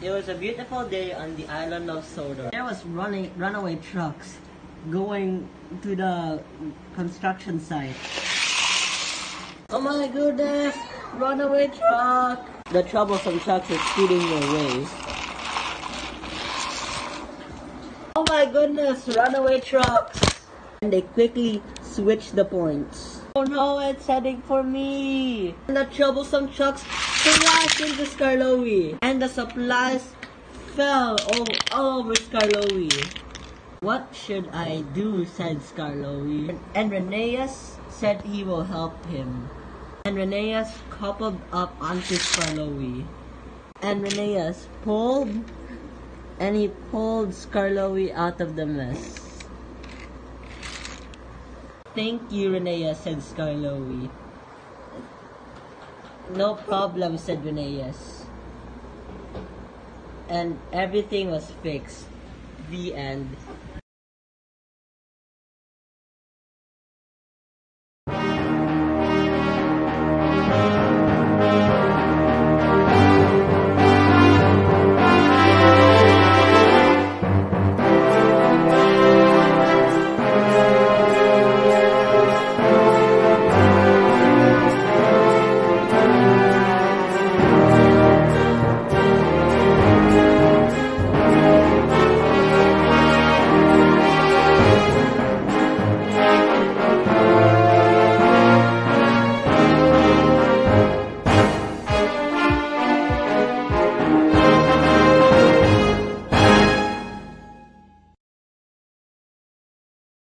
It was a beautiful day on the island of Sodor. There was runaway trucks going to the construction site. Oh my goodness! Runaway truck! The troublesome trucks are speeding their way. Oh my goodness! Runaway trucks! And they quickly switch the points. Oh no, it's heading for me! And the troublesome trucks crashed into Skarloey. And the supplies fell all over Skarloey. What should I do, said Skarloey. And Rheneas said he will help him. And Rheneas coupled up onto Skarloey. And Rheneas pulled Skarloey out of the mess. Thank you, Rheneas, said Skarloey. No problem, said Rheneas. And everything was fixed. The end.